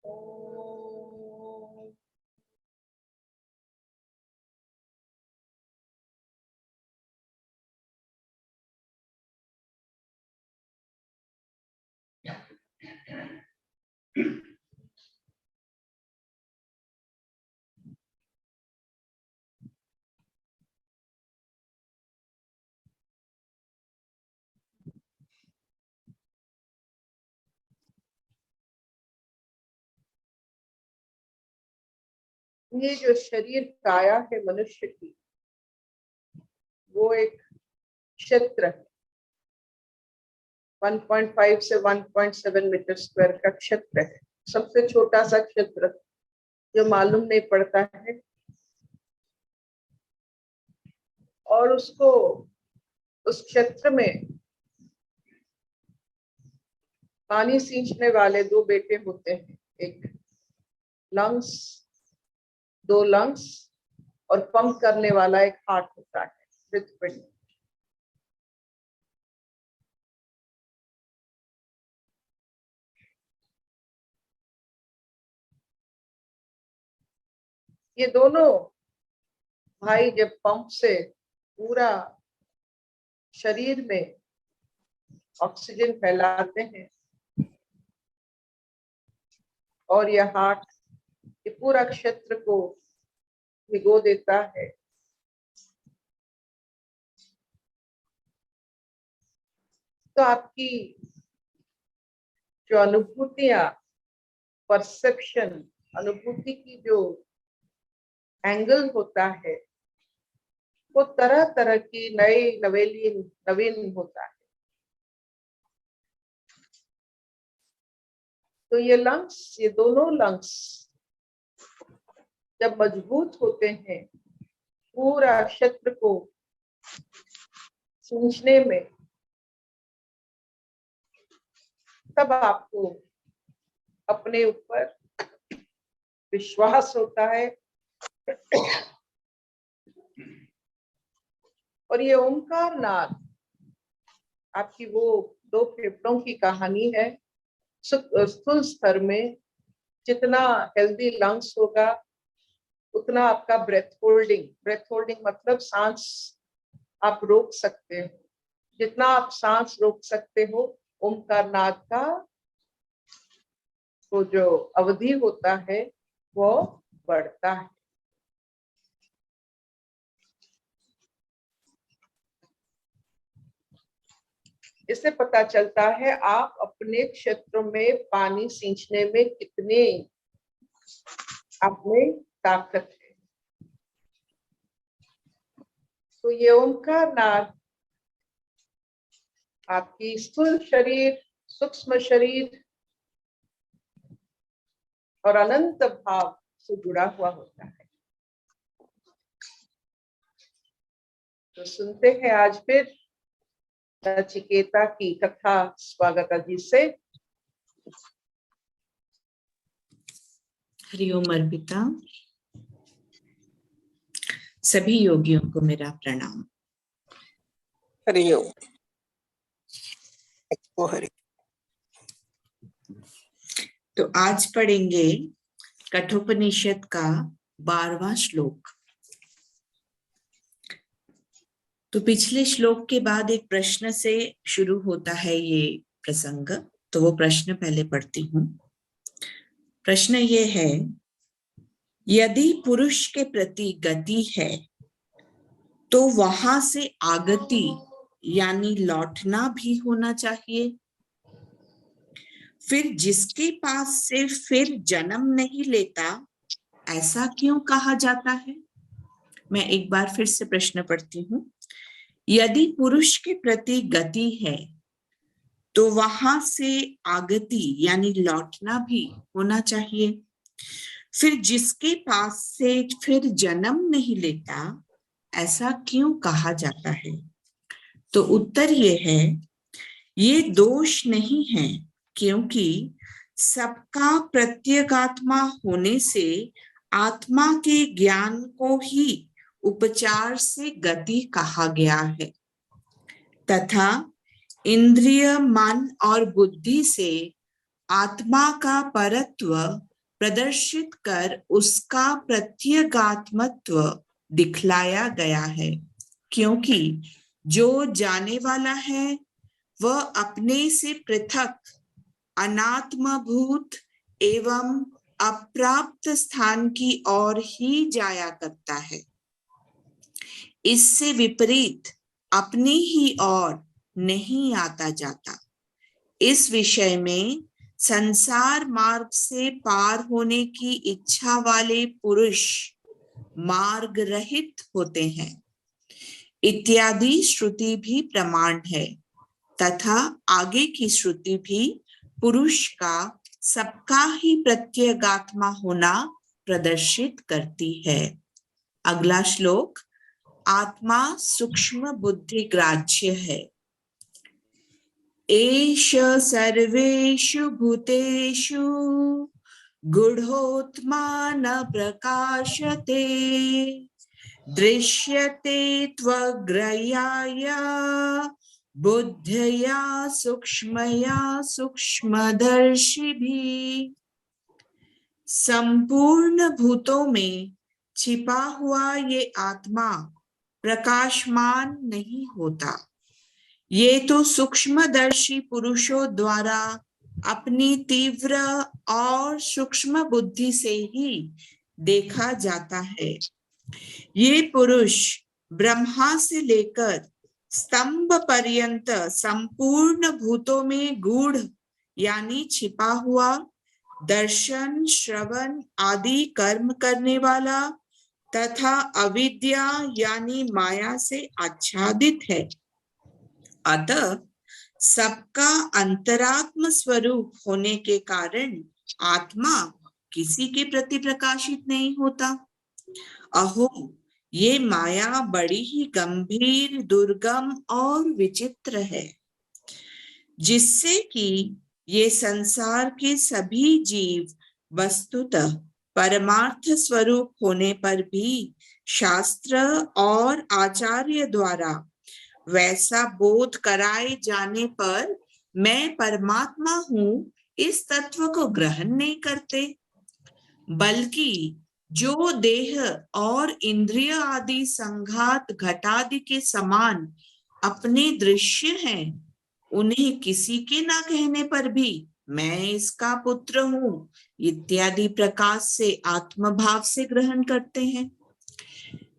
ओम। ये जो शरीर काया है मनुष्य की, वो एक क्षेत्र है। 1.5 से 1.7 मीटर स्क्वायर का क्षेत्र है। सबसे छोटा सा क्षेत्र जो मालूम नहीं पड़ता है, और उसको उस क्षेत्र में पानी सींचने वाले दो बेटे होते हैं। एक लंग्स, दो लंग्स, और पंप करने वाला एक हार्ट होता है, हृदपिंड। ये दोनों भाई जब पंप से पूरा शरीर में ऑक्सीजन फैलाते हैं और यह हार्ट ये पूरा क्षेत्र को भिगो देता है, तो आपकी जो अनुभूतियां, परसेप्शन, अनुभूति की जो एंगल होता है, वो तरह तरह की नवीन होता है। तो ये लंग्स, ये दोनों लंग्स जब मजबूत होते हैं, पूरा क्षेत्र को सींचने में, तब आपको अपने ऊपर विश्वास होता है। और ये ओंकार नाद आपकी वो दो फेफड़ों की कहानी है। स्थूल स्तर में जितना हेल्दी लंग्स होगा, उतना आपका ब्रेथ होल्डिंग मतलब सांस आप रोक सकते हो। जितना आप सांस रोक सकते हो, ओंकार नाद का वो जो अवधि होता है वो बढ़ता है। इससे पता चलता है आप अपने क्षेत्र में पानी सींचने में कितने आप में ताकत है। तो ये ओंकार नाद आपकी स्थूल शरीर, सूक्ष्म शरीर और अनंत भाव से जुड़ा हुआ होता है। तो सुनते हैं आज फिर नचिकेता की कथा स्वागता जी से। हरिओम अर्पिता। सभी योगियों को मेरा प्रणाम। हरिओम। हरि। तो आज पढ़ेंगे कठोपनिषद का 12वां श्लोक। तो पिछले श्लोक के बाद एक प्रश्न से शुरू होता है ये प्रसंग, तो वो प्रश्न पहले पढ़ती हूँ। प्रश्न ये है, यदि पुरुष के प्रति गति है तो वहां से आगति यानी लौटना भी होना चाहिए। फिर जिसके पास से फिर जन्म नहीं लेता, ऐसा क्यों कहा जाता है? मैं एक बार फिर से प्रश्न पढ़ती हूँ। यदि पुरुष के प्रति गति है तो वहां से आगति यानी लौटना भी होना चाहिए। फिर जिसके पास से फिर जन्म नहीं लेता, ऐसा क्यों कहा जाता है? तो उत्तर ये है, ये दोष नहीं है, क्योंकि सबका प्रत्यगात्मा होने से आत्मा के ज्ञान को ही उपचार से गति कहा गया है, तथा इंद्रिय, मन और बुद्धि से आत्मा का परत्व प्रदर्शित कर उसका प्रत्यगात्मत्व दिखलाया गया है, क्योंकि जो जाने वाला है वह अपने से पृथक अनात्मभूत एवं अप्राप्त स्थान की ओर ही जाया करता है। इससे विपरीत अपनी ही ओर नहीं आता जाता। इस विषय में संसार मार्ग से पार होने की इच्छा वाले पुरुष मार्ग रहित होते हैं इत्यादि श्रुति भी प्रमाण है, तथा आगे की श्रुति भी पुरुष का सबका ही प्रत्यगात्मा होना प्रदर्शित करती है। अगला श्लोक, आत्मा सूक्ष्म बुद्धि ग्राह्य है। एष सर्वेषु भूतेषु गूढ़ोत्मा न प्रकाशते दृश्यते त्वग्रयाय बुद्धया सूक्ष्मया सूक्ष्मदर्शिभिः। संपूर्ण भूतों में छिपा हुआ ये आत्मा प्रकाशमान नहीं होता। ये तो सूक्ष्मदर्शी पुरुषों द्वारा अपनी तीव्र और सूक्ष्म बुद्धि से ही देखा जाता है। ये पुरुष ब्रह्मा से लेकर स्तंभ पर्यंत संपूर्ण भूतों में गूढ़ यानी छिपा हुआ दर्शन, श्रवण आदि कर्म करने वाला तथा अविद्या यानी माया से आच्छादित है। अतः सबका अंतरात्म स्वरूप होने के कारण आत्मा किसी के प्रति प्रकाशित नहीं होता। अहो, ये माया बड़ी ही गंभीर, दुर्गम और विचित्र है, जिससे कि ये संसार के सभी जीव वस्तुतः परमार्थ स्वरूप होने पर भी शास्त्र और आचार्य द्वारा वैसा बोध कराए जाने पर मैं परमात्मा हूँ इस तत्व को ग्रहण नहीं करते, बल्कि जो देह और इंद्रिय आदि संघात घटादि के समान अपने दृश्य हैं, उन्हें किसी के ना कहने पर भी मैं इसका पुत्र हूँ इत्यादि प्रकाश से आत्मभाव से ग्रहण करते हैं।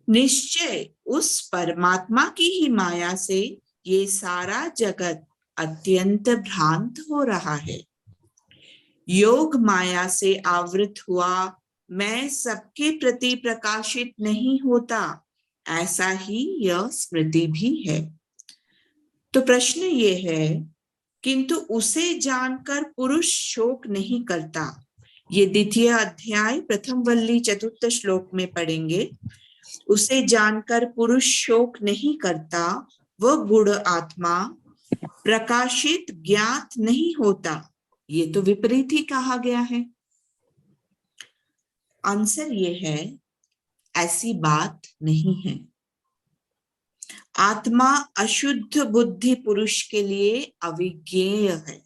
निश्चय उस परमात्मा की ही माया से ये सारा जगत अत्यंत भ्रांत हो रहा है। योग माया से आवृत हुआ मैं सबके प्रति प्रकाशित नहीं होता, ऐसा ही यह स्मृति भी है। तो प्रश्न ये है, किंतु उसे जानकर पुरुष शोक नहीं करता। ये द्वितीय अध्याय प्रथम वल्ली चतुर्थ श्लोक में पढ़ेंगे। उसे जानकर पुरुष शोक नहीं करता, वह गुण आत्मा प्रकाशित ज्ञात नहीं होता। ये तो विपरीत ही कहा गया है। आंसर ये है, ऐसी बात नहीं है। आत्मा अशुद्ध बुद्धि पुरुष के लिए अविज्ञेय है,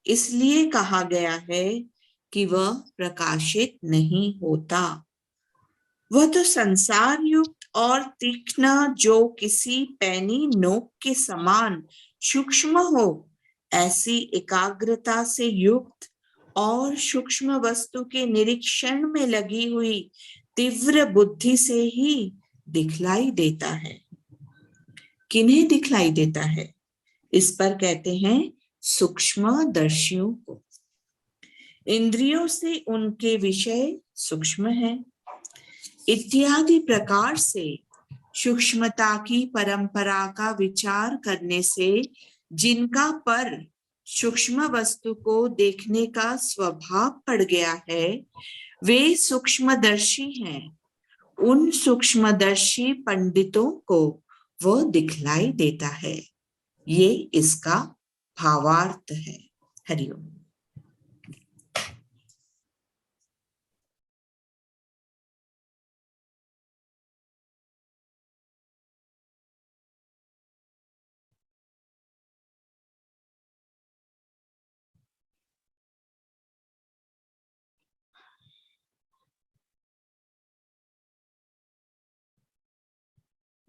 इसलिए कहा गया है कि वह प्रकाशित नहीं होता। वह तो संसार युक्त और तीक्ष्ण, जो किसी पैनी नोक के समान सूक्ष्म हो, ऐसी एकाग्रता से युक्त और सूक्ष्म वस्तु के निरीक्षण में लगी हुई तीव्र बुद्धि से ही दिखलाई देता है। किन्हें दिखलाई देता है? इस पर कहते हैं सूक्ष्म दर्शियों को। इंद्रियों से उनके विषय सूक्ष्म है इत्यादि प्रकार से सूक्ष्मता की परंपरा का विचार करने से जिनका पर सूक्ष्म वस्तु को देखने का स्वभाव पड़ गया है, वे सूक्ष्मदर्शी हैं। उन सूक्ष्मदर्शी पंडितों को वह दिखलाई देता है। ये इसका भावार्थ है। हरिओम।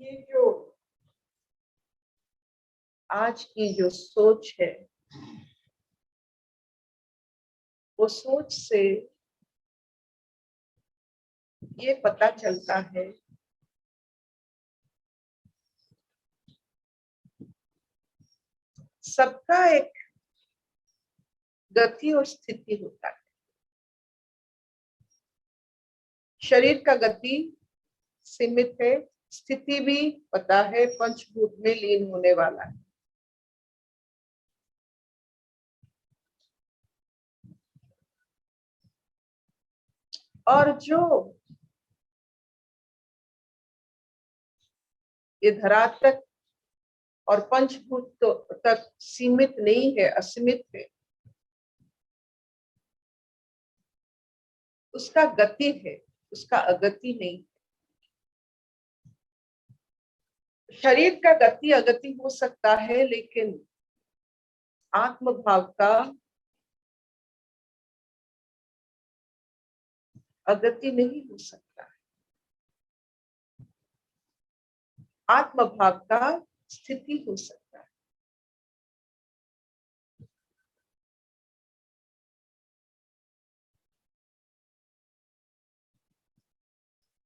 ये जो आज की जो सोच है, वो सोच से ये पता चलता है सबका एक गति और स्थिति होता है। शरीर का गति सीमित है, स्थिति भी पता है पंचभूत में लीन होने वाला है। और जो ये धरातल और पंचभूत तक सीमित नहीं है, असीमित है, उसका गति है, उसका अगति नहीं। शरीर का गति अगति हो सकता है, लेकिन आत्म भाव का अगति नहीं हो सकता। आत्म भाव का स्थिति हो सकता है।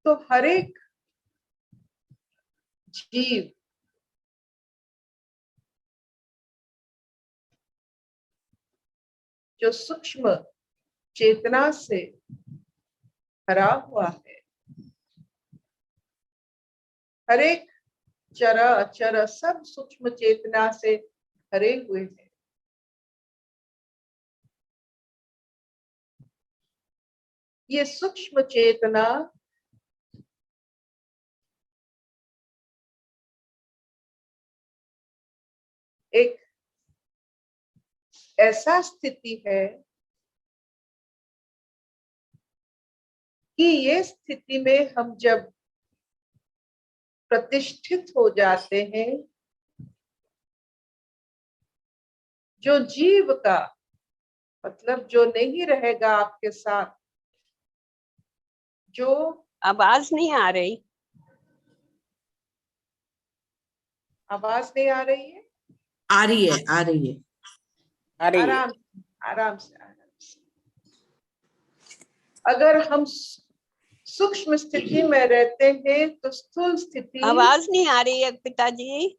तो हर एक जीव जो सूक्ष्म चेतना से भरा हुआ है, हर एक चर अचर सब सूक्ष्म चेतना से भरे हुए हैं। ये सूक्ष्म चेतना एक ऐसा स्थिति है कि ये स्थिति में हम जब प्रतिष्ठित हो जाते हैं, जो जीव का मतलब जो नहीं रहेगा आपके साथ, जो आवाज नहीं आ रही। आवाज नहीं आ रही है? आ रही है, आ रही है। आराम आराम से। अगर हम सूक्ष्म स्थिति में रहते हैं तो स्थूल स्थिति आवाज नहीं आ रही है पिताजी।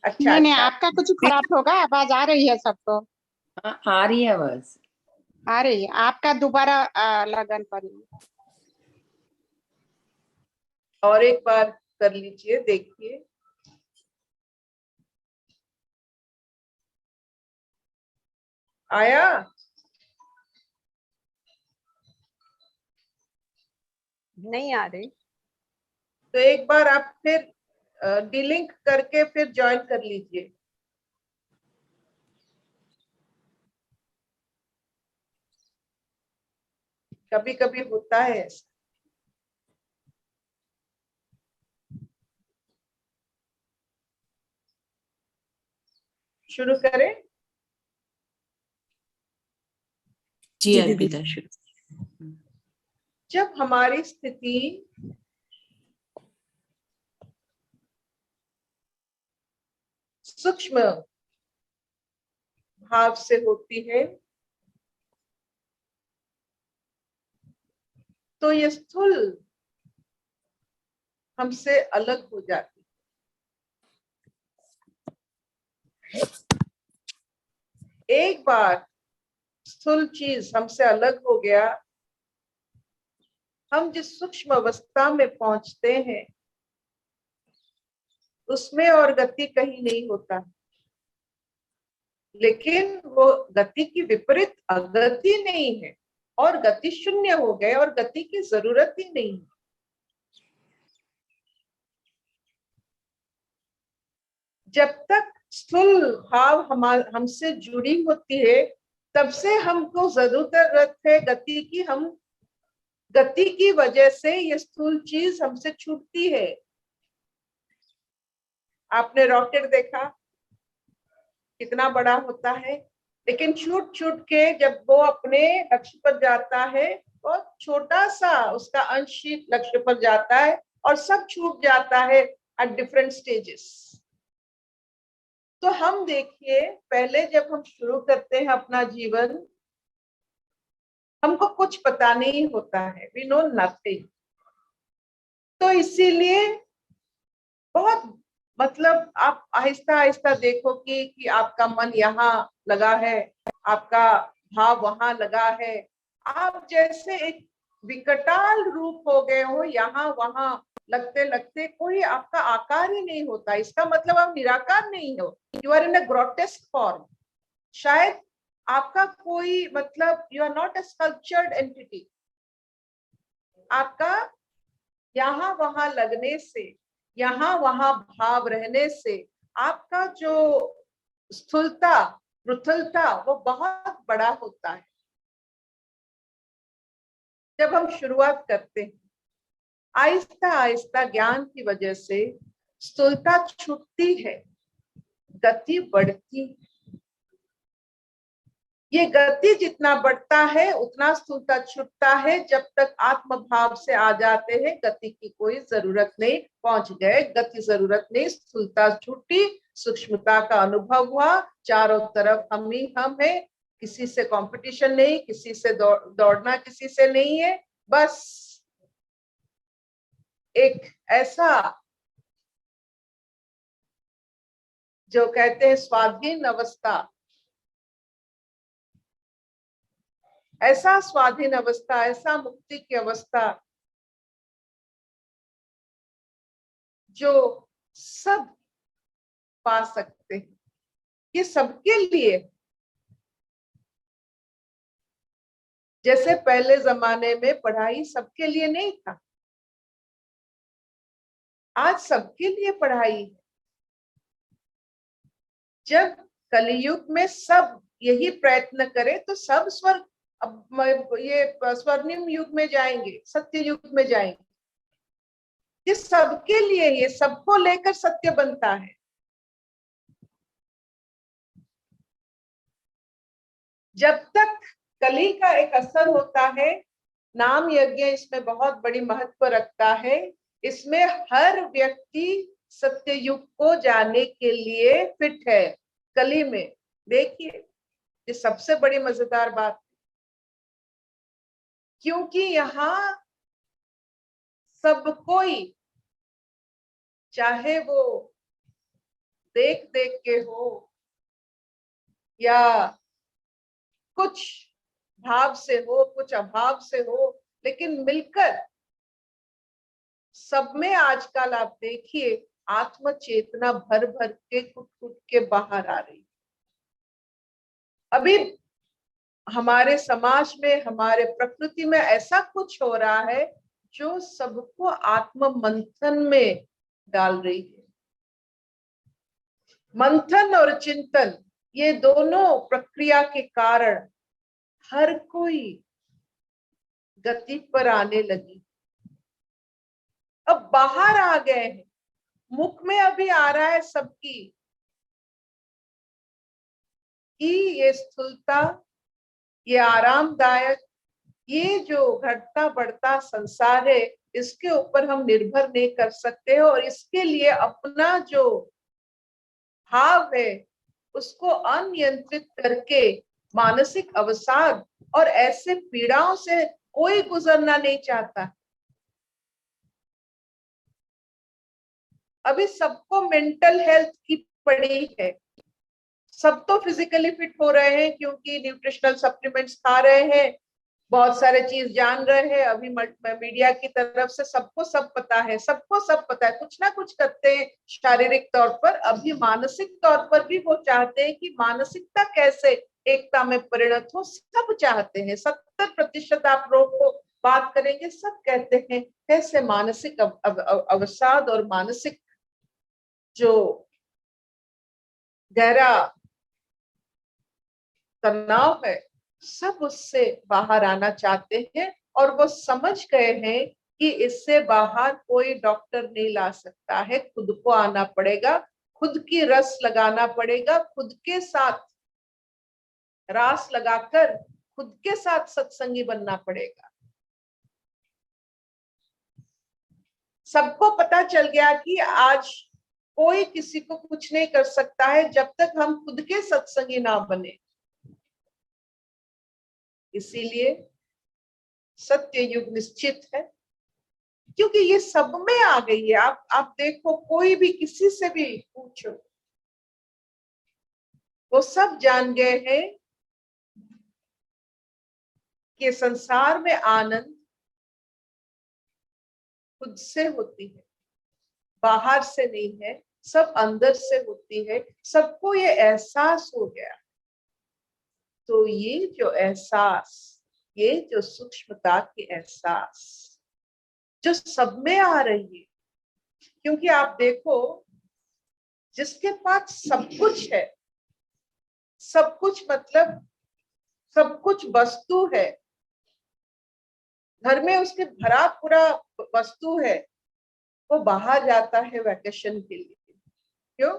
अच्छा नहीं, अच्छा। आपका कुछ खराब होगा, आवाज आ रही है सबको। आ रही है आवाज, आ रही है। आपका दोबारा लगन पर और एक बार कर लीजिए, देखिए। आया? नहीं आ रही। तो एक बार आप फिर डिलिंक करके फिर ज्वाइन कर लीजिए। कभी कभी होता है ऐसा। शुरू करें? जी अर्पिता, शुरू। जब हमारी स्थिति सूक्ष्म भाव से होती है तो ये स्थूल हमसे अलग हो जाती है। एक बार स्थूल चीज हमसे अलग हो गया, हम जिस सूक्ष्म अवस्था में पहुंचते हैं उसमें और गति कहीं नहीं होता, लेकिन वो गति की विपरीत अगति नहीं है और गति शून्य हो गए और गति की जरूरत ही नहीं है। जब तक स्थूल भाव हमसे जुड़ी होती है तब से हमको जरूरत है गति की। हम गति की वजह से ये स्थूल चीज हमसे छूटती है। आपने रॉकेट देखा कितना बड़ा होता है, लेकिन छूट छूट के जब वो अपने लक्ष्य पर जाता है बहुत छोटा सा उसका अंश लक्ष्य पर जाता है और सब छूट जाता है एट डिफरेंट स्टेजेस। तो हम देखिए, पहले जब हम शुरू करते हैं अपना जीवन, हमको कुछ पता नहीं होता है, वी नो नथिंग। तो इसीलिए बहुत मतलब आप आहिस्ता आहिस्ता देखो कि आपका मन यहाँ लगा है, आपका भाव वहां लगा है, आप जैसे एक विकटाल रूप हो गए हो, यहाँ वहां लगते लगते कोई आपका आकार ही नहीं होता। इसका मतलब आप निराकार नहीं हो, you are in a grotesque form. शायद आपका कोई मतलब you are not a sculptured entity. आपका यहाँ वहां लगने से, यहाँ वहां भाव रहने से आपका जो स्थूलता पृथुलता वो बहुत बड़ा होता है। जब हम शुरुआत करते हैं, आहिस्ता आहिस्ता ज्ञान की वजह से स्थूलता छूटती है, गति बढ़ती है। ये गति जितना बढ़ता है उतना स्थूलता छूटता है। जब तक आत्म भाव से आ जाते हैं, गति की कोई जरूरत नहीं, पहुंच गए, गति जरूरत नहीं, स्थूलता छूटी, सूक्ष्मता का अनुभव हुआ, चारों तरफ हम ही हम है, किसी से कंपटीशन नहीं, किसी से दौड़ना किसी से नहीं है, बस एक ऐसा जो कहते हैं स्वाधीन अवस्था, ऐसा स्वाधीन अवस्था, ऐसा मुक्ति की अवस्था जो सब पा सकते हैं। ये सबके लिए, जैसे पहले जमाने में पढ़ाई सबके लिए नहीं था, आज सबके लिए पढ़ाई है। जब कलियुग में सब यही प्रयत्न करें तो सब स्वर्ग, अब ये स्वर्णिम युग में जाएंगे, सत्य युग में जाएंगे। ये सबके लिए, ये सबको लेकर सत्य बनता है। जब तक कली का एक असर होता है, नाम यज्ञ इसमें बहुत बड़ी महत्व रखता है। इसमें हर व्यक्ति सत्य युग को जाने के लिए फिट है। कली में देखिए, ये सबसे बड़ी मजेदार बात, क्योंकि यहाँ सब कोई, चाहे वो देख देख के हो या कुछ भाव से हो, कुछ अभाव से हो, लेकिन मिलकर सब में आजकल आप देखिए आत्म चेतना भर भर के कुट कुट के बाहर आ रही। अभी हमारे समाज में, हमारे प्रकृति में ऐसा कुछ हो रहा है जो सबको आत्म मंथन में डाल रही है। मंथन और चिंतन, ये दोनों प्रक्रिया के कारण हर कोई गति पर आने लगी। अब बाहर आ गए हैं, मुख में अभी आ रहा है सबकी कि ये स्थूलता, ये आरामदायक, ये जो घटता बढ़ता संसार है, इसके ऊपर हम निर्भर नहीं कर सकते और इसके लिए अपना जो भाव है उसको अनियंत्रित करके मानसिक अवसाद और ऐसे पीड़ाओं से कोई गुजरना नहीं चाहता। अभी सबको मेंटल हेल्थ की पड़ी है। सब तो फिजिकली फिट हो रहे हैं क्योंकि न्यूट्रिशनल सप्लीमेंट्स खा रहे हैं, बहुत सारे चीज जान रहे हैं। अभी मीडिया की तरफ से सबको सब पता है, सबको सब पता है, कुछ ना कुछ करते हैं शारीरिक तौर पर। अभी मानसिक तौर पर भी वो चाहते हैं कि मानसिकता कैसे एकता में परिणत हो, सब चाहते हैं। 70% आप लोग को बात करेंगे, सब कहते हैं कैसे मानसिक अवसाद और मानसिक जो गहरा तनाव है, सब उससे बाहर आना चाहते हैं। और वो समझ गए हैं कि इससे बाहर कोई डॉक्टर नहीं ला सकता है, खुद को आना पड़ेगा, खुद की रस लगाना पड़ेगा, खुद के साथ रास लगाकर खुद के साथ सत्संगी बनना पड़ेगा। सबको पता चल गया कि आज कोई किसी को कुछ नहीं कर सकता है जब तक हम खुद के सत्संगी ना बने। इसीलिए सत्य युग निश्चित है, क्योंकि ये सब में आ गई है। आप देखो, कोई भी किसी से भी पूछो, वो सब जान गए हैं कि संसार में आनंद खुद से होती है, बाहर से नहीं है, सब अंदर से होती है। सबको ये एहसास हो गया। तो ये जो एहसास, ये जो सूक्ष्मता की एहसास जो सब में आ रही है, क्योंकि आप देखो, जिसके पास सब कुछ है, सब कुछ मतलब सब कुछ वस्तु है, घर में उसके भरा पूरा वस्तु है, वो बाहर जाता है वैकेशन के लिए। क्यों?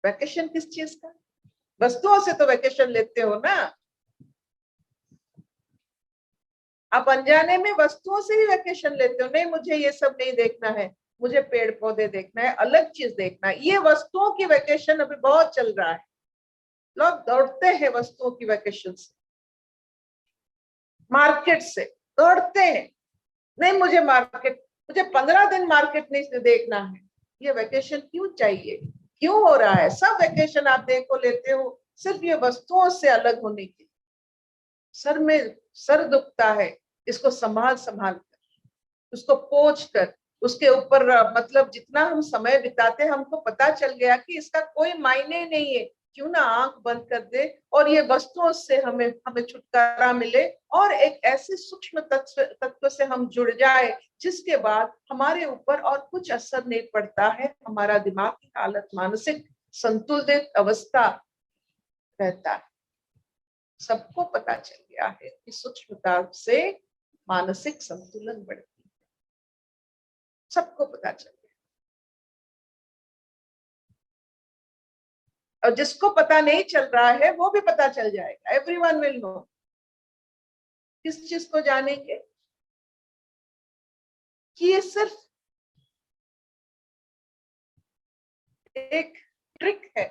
वैकेशन किस चीज का? वस्तुओं से तो वैकेशन लेते हो ना। आप अनजाने में वस्तुओं से ही वैकेशन लेते हो। नहीं, मुझे ये सब नहीं देखना है, मुझे पेड़ पौधे देखना है, अलग चीज देखना है। ये वस्तुओं की वैकेशन अभी बहुत चल रहा है। लोग दौड़ते हैं वस्तुओं की वैकेशन से, मार्केट से दौड़ते हैं। नहीं, मुझे 15 दिन मार्केट नहीं देखना है। ये वैकेशन क्यों चाहिए? क्यों हो रहा है? सब वैकेशन आप देखो लेते हो सिर्फ ये वस्तुओं से अलग होने के लिए। सर में सर दुखता है, इसको संभाल कर, उसको पोंछ कर, उसके ऊपर मतलब जितना हम समय बिताते हैं, हमको पता चल गया कि इसका कोई मायने नहीं है। क्यों ना आंख बंद कर दे और ये वस्तुओं से हमें छुटकारा मिले और एक ऐसे सूक्ष्म तत्व से हम जुड़ जाए जिसके बाद हमारे ऊपर और कुछ असर नहीं पड़ता है। हमारा दिमाग की हालत मानसिक संतुलित अवस्था रहता है। सबको पता चल गया है कि सूक्ष्मता से मानसिक संतुलन बढ़ती है। सबको पता चल गया। और जिसको पता नहीं चल रहा है वो भी पता चल जाएगा। Everyone will know. किस चीज को जानेंगे? कि ये सिर्फ एक ट्रिक है।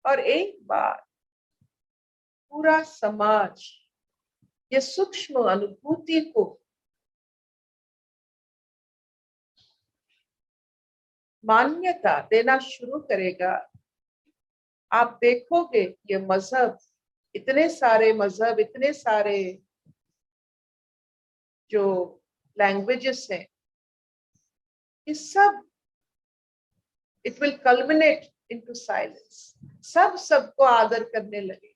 और एक बार पूरा समाज ये सूक्ष्म अनुभूति को मान्यता देना शुरू करेगा, आप देखोगे ये मजहब, इतने सारे मजहब, इतने सारे जो लैंग्वेजेस हैं, ये सब it will culminate into silence. सब सबको आदर करने लगे।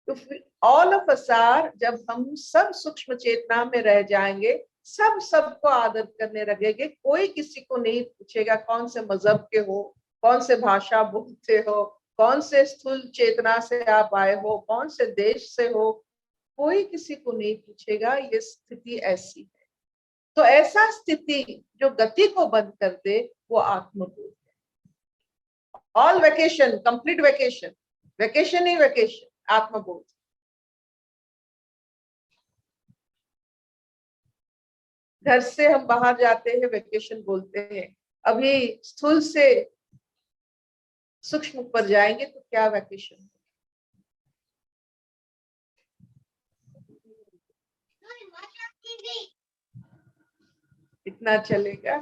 तो ऑल ऑफ अस आर, जब हम सब सूक्ष्म चेतना में रह जाएंगे, सब सबको आदर करने लगेंगे। कोई किसी को नहीं पूछेगा कौन से मजहब के हो, कौन से भाषा बोलते हो, कौन से स्थूल चेतना से आप आए हो, कौन से देश से हो। कोई किसी को नहीं पूछेगा। ये स्थिति ऐसी है। तो ऐसा स्थिति जो गति को बंद कर दे, वो आत्मबोध है। All vacation, complete vacation, vacation ही वैकेशन, आत्मबोध। घर से हम बाहर जाते हैं, वैकेशन बोलते हैं। अभी स्थूल से सूक्ष्म पर जाएंगे तो क्या वैकेशन? इतना चलेगा?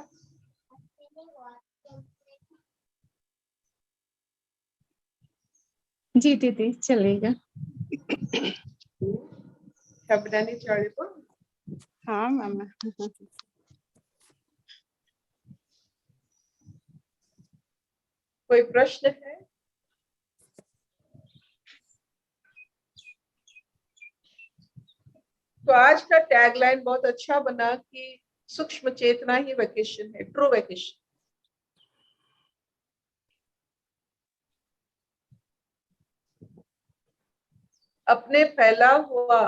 जी दीदी चलेगा। शब्दानी चढ़ेगा। हाँ मामा। कोई प्रश्न है? तो आज का टैगलाइन बहुत अच्छा बना कि सूक्ष्म चेतना ही वैकेशन है, ट्रू वैकेशन। अपने फैला हुआ,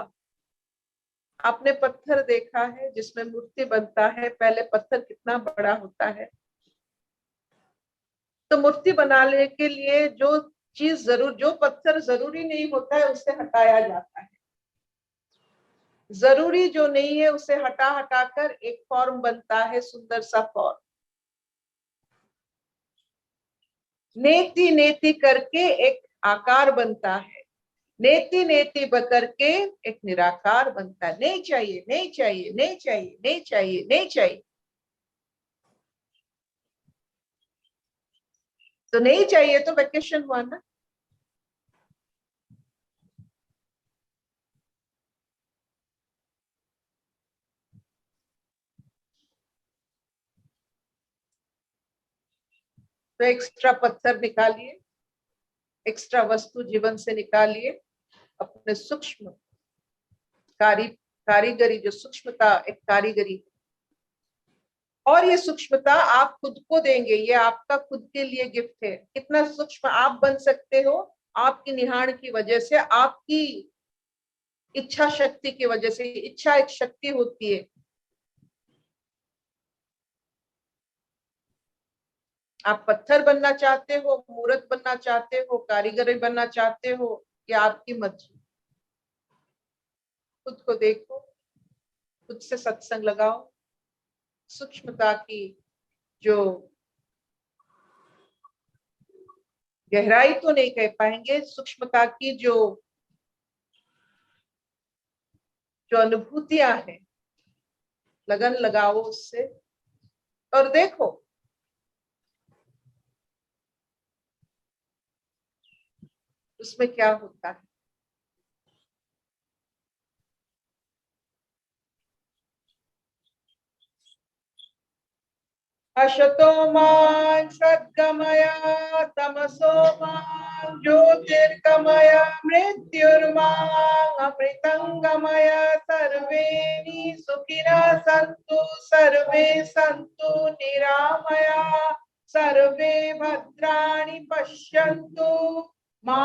आपने पत्थर देखा है जिसमें मूर्ति बनता है, पहले पत्थर कितना बड़ा होता है। तो मूर्ति बनाने के लिए जो चीज जरूर, जो पत्थर जरूरी नहीं होता है उसे हटाया जाता है, जरूरी जो नहीं है उसे हटा हटा कर एक फॉर्म बनता है, सुंदर सा फॉर्म। नेति नेति करके एक आकार बनता है, नेति नेति करके एक निराकार बनता है। नहीं चाहिए, नहीं चाहिए, नहीं चाहिए, नहीं चाहिए, नहीं चाहिए, तो नहीं चाहिए तो वेकेशन हुआ ना। तो एक्स्ट्रा पत्थर निकालिए, एक्स्ट्रा वस्तु जीवन से निकालिए, अपने सूक्ष्म कारीगरी, जो सूक्ष्मता एक कारीगरी है, और ये सूक्ष्मता आप खुद को देंगे, ये आपका खुद के लिए गिफ्ट है। कितना सूक्ष्म आप बन सकते हो आपकी निहाण की वजह से, आपकी इच्छा शक्ति की वजह से। इच्छा एक शक्ति होती है। आप पत्थर बनना चाहते हो, मूर्त बनना चाहते हो, कारीगर बनना चाहते हो, या आपकी मर्जी। खुद को देखो, खुद से सत्संग लगाओ। सूक्ष्मता की जो गहराई तो नहीं कह पाएंगे, सूक्ष्मता की जो अनुभूतियां हैं, लगन लगाओ उससे और देखो उसमें क्या होता है। अशतो मां सद्गमय तमसो मां ज्योतिर्गमय मृत्युर्मां अमृतंगमय। सर्वे सुखिनः सन्तु, सर्वे सन्तु निरामया, सर्वे भद्राणि पश्यन्तु, मा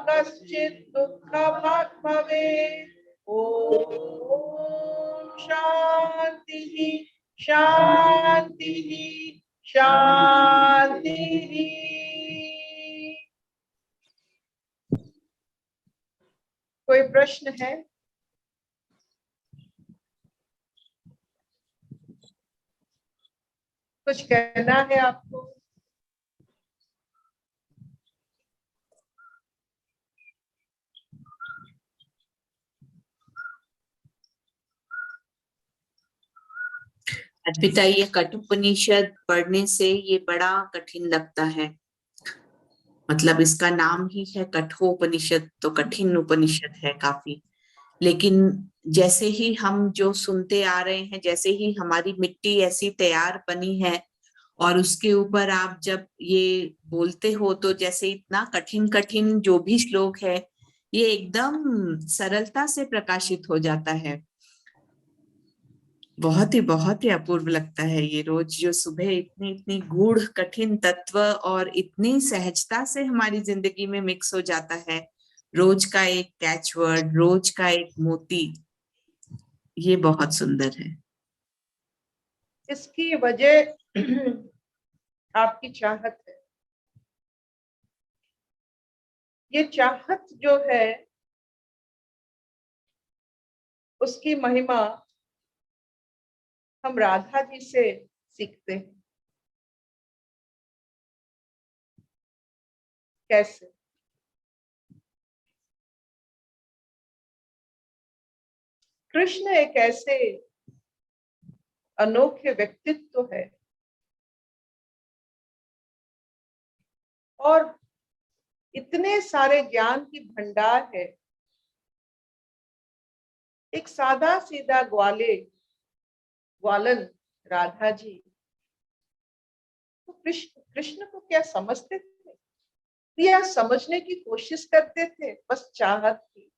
कश्चित् दुःखभाग् भवेत्। ओम शांति शांति शांति। कोई प्रश्न है? कुछ कहना है आपको? अर्पिता, ये कठोपनिषद पढ़ने से ये बड़ा कठिन लगता है। मतलब इसका नाम ही है कठोपनिषद, तो कठिन उपनिषद है काफी। लेकिन जैसे ही हम जो सुनते आ रहे हैं, जैसे ही हमारी मिट्टी ऐसी तैयार बनी है और उसके ऊपर आप जब ये बोलते हो, तो जैसे इतना कठिन कठिन जो भी श्लोक है ये एकदम सरलता से प्रकाशित हो जाता है। बहुत ही अपूर्व लगता है ये। रोज जो सुबह इतनी इतनी गूढ़ कठिन तत्व और इतनी सहजता से हमारी जिंदगी में मिक्स हो जाता है, रोज का एक कैच वर्ड, रोज का एक मोती, ये बहुत सुंदर है। इसकी वजह आपकी चाहत है। ये चाहत जो है उसकी महिमा हम राधा जी से सीखते हैं। कैसे? कृष्ण एक ऐसे अनोखे व्यक्तित्व है और इतने सारे ज्ञान की भंडार है। एक सादा सीधा ग्वालन राधा जी तो कृष्ण को क्या समझते थे या समझने की कोशिश करते थे? बस चाहत थी।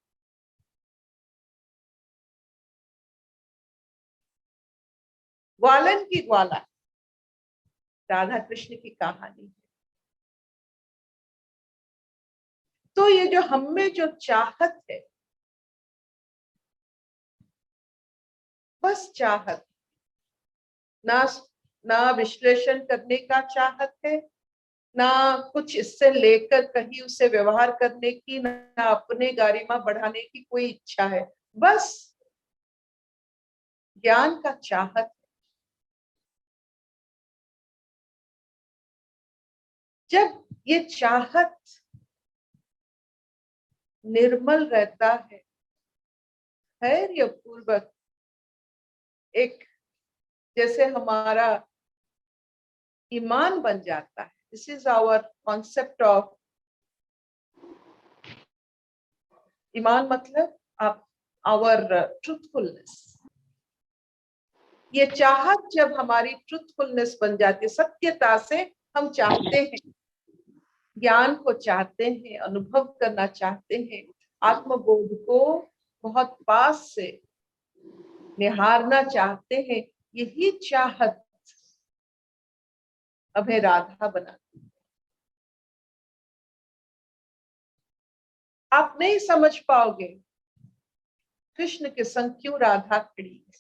ग्वालन की ग्वाला राधा कृष्ण की कहानी है। तो ये जो हम में जो चाहत है, बस चाहत, ना विश्लेषण करने का चाहत है, ना कुछ इससे लेकर कहीं उसे व्यवहार करने की, ना अपने गारिमा बढ़ाने की कोई इच्छा है, बस ज्ञान का चाहत। जब ये चाहत निर्मल रहता है, धैर्य पूर्वक, एक जैसे हमारा ईमान बन जाता है। This is our concept of ईमान, मतलब आप आवर ट्रूथफुलनेस। ये चाहत जब हमारी ट्रूथफुलनेस बन जाती है, सत्यता से हम चाहते हैं, ज्ञान को चाहते हैं, अनुभव करना चाहते हैं, आत्मबोध को बहुत पास से निहारना चाहते हैं, यही चाहत हमें राधा बनाती है। आप नहीं समझ पाओगे कृष्ण के संग क्यों राधा खड़ी है,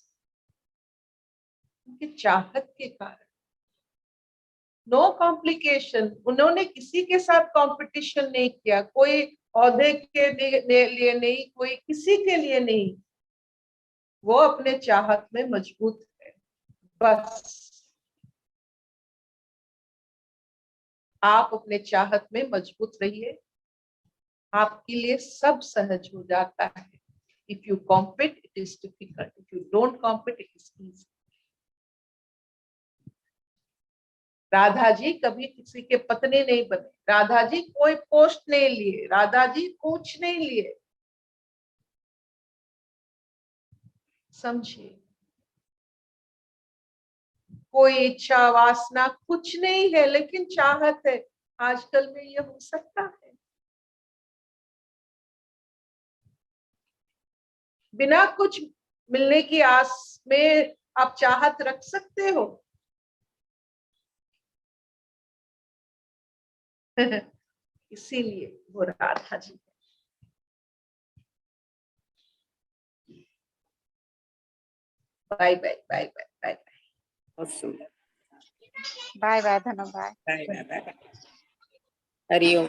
उनकी चाहत के कारण। नो कॉम्प्लिकेशन, उन्होंने किसी के साथ कंपटीशन नहीं किया, कोई औहदे के लिए नहीं, कोई किसी के लिए नहीं, वो अपने चाहत में मजबूत है। बस आप अपने चाहत में मजबूत रहिए, आपके लिए सब सहज हो जाता है। If you compete, it is difficult. If you don't compete, it is easy. Radha ji कभी किसी के पत्नी नहीं बने, राधा जी कोई पोस्ट नहीं लिए, राधा जी कुछ नहीं लिए। समझिए, कोई इच्छा वासना कुछ नहीं है, लेकिन चाहत है। आजकल में ये हो सकता है? बिना कुछ मिलने की आस में आप चाहत रख सकते हो? इसीलिए वो Radha ji. Bye bye bye bye bye bye. Bye bye Dhanu, bye bye bye bye. Hari ओम।